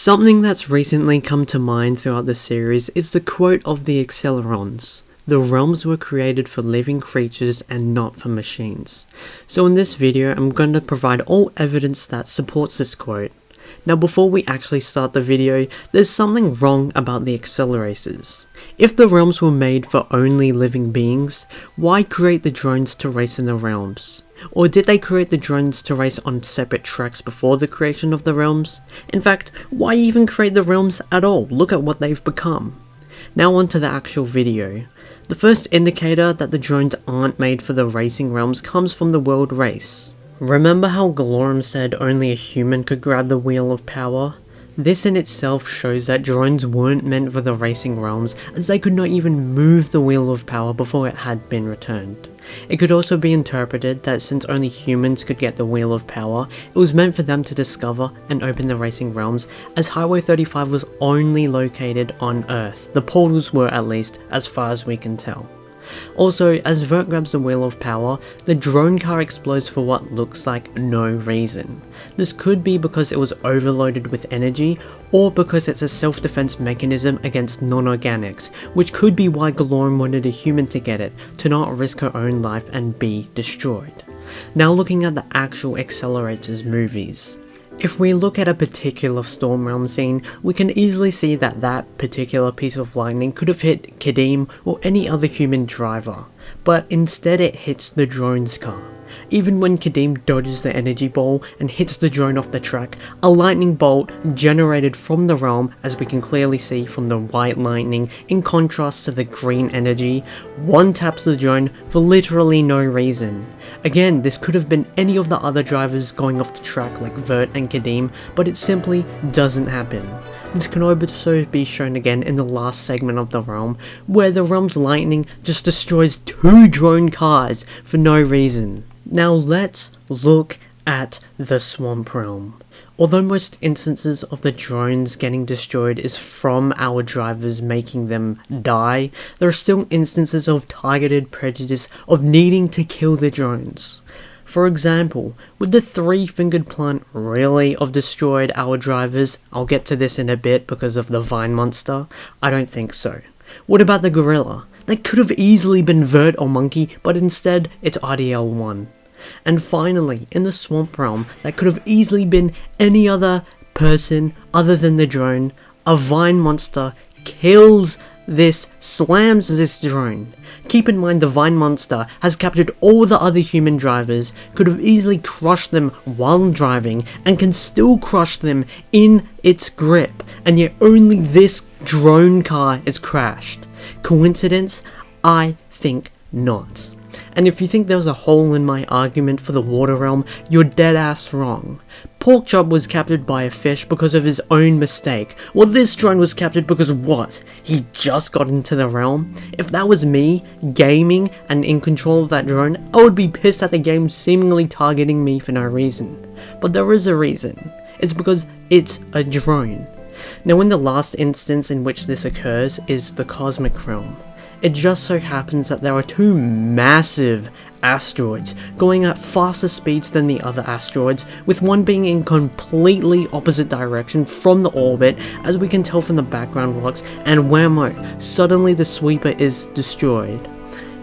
Something that's recently come to mind throughout the series is the quote of the AcceleRacers. The realms were created for living creatures and not for machines. So in this video, I'm going to provide all evidence that supports this quote. Now before we actually start the video, there's something wrong about the AcceleRacers. If the realms were made for only living beings, why create the drones to race in the realms? Or did they create the drones to race on separate tracks before the creation of the realms? In fact, why even create the realms at all? Look at what they've become. Now on to the actual video. The first indicator that the drones aren't made for the racing realms comes from the world race. Remember how Galorum said only a human could grab the wheel of power? This in itself shows that drones weren't meant for the racing realms, as they could not even move the wheel of power before it had been returned. It could also be interpreted that since only humans could get the wheel of power, it was meant for them to discover and open the racing realms, as Highway 35 was only located on Earth. The portals were, at least, as far as we can tell. Also, as Vert grabs the wheel of power, the drone car explodes for what looks like no reason. This could be because it was overloaded with energy, or because it's a self-defense mechanism against non-organics, which could be why Galorum wanted a human to get it, to not risk her own life and be destroyed. Now looking at the actual AcceleRacers movies. If we look at a particular storm realm scene, we can easily see that that particular piece of lightning could have hit Kadeem or any other human driver, but instead it hits the drone's car. Even when Kadeem dodges the energy ball and hits the drone off the track, a lightning bolt generated from the realm, as we can clearly see from the white lightning in contrast to the green energy, one taps the drone for literally no reason. Again, this could have been any of the other drivers going off the track like Vert and Kadeem, but it simply doesn't happen. This can also be shown again in the last segment of the realm, where the realm's lightning just destroys two drone cars for no reason. Now let's look at the Swamp Realm. Although most instances of the drones getting destroyed is from our drivers making them die, there are still instances of targeted prejudice of needing to kill the drones. For example, would the three-fingered plant really have destroyed our drivers? I'll get to this in a bit because of the vine monster. I don't think so. What about the gorilla? That could have easily been Vert or Monkey, but instead it's RDL1. And finally, in the Swamp Realm, that could have easily been any other person other than the drone. A vine monster kills this, slams this drone. Keep in mind the vine monster has captured all the other human drivers, could have easily crushed them while driving, and can still crush them in its grip, and yet only this drone car is crashed. Coincidence? I think not. And if you think there was a hole in my argument for the water realm, you're dead ass wrong. Porkchop was captured by a fish because of his own mistake. Well, this drone was captured because what? He just got into the realm? If that was me, gaming, and in control of that drone, I would be pissed at the game seemingly targeting me for no reason. But there is a reason. It's because it's a drone. Now in the last instance in which this occurs is the Cosmic Realm. It just so happens that there are two massive asteroids going at faster speeds than the other asteroids, with one being in completely opposite direction from the orbit, as we can tell from the background rocks, and whammo, suddenly the sweeper is destroyed.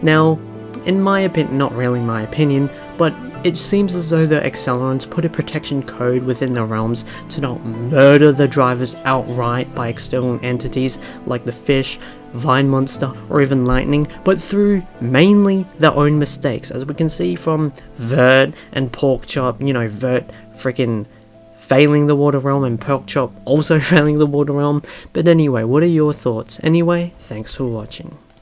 Now, in my opinion, not really my opinion, but it seems as though the Accelerons put a protection code within the realms to not murder the drivers outright by external entities like the fish, vine monster, or even lightning, but through mainly their own mistakes, as we can see from Vert and Porkchop. You know, Vert freaking failing the water realm and Porkchop also failing the water realm. But anyway, what are your thoughts? Anyway, thanks for watching.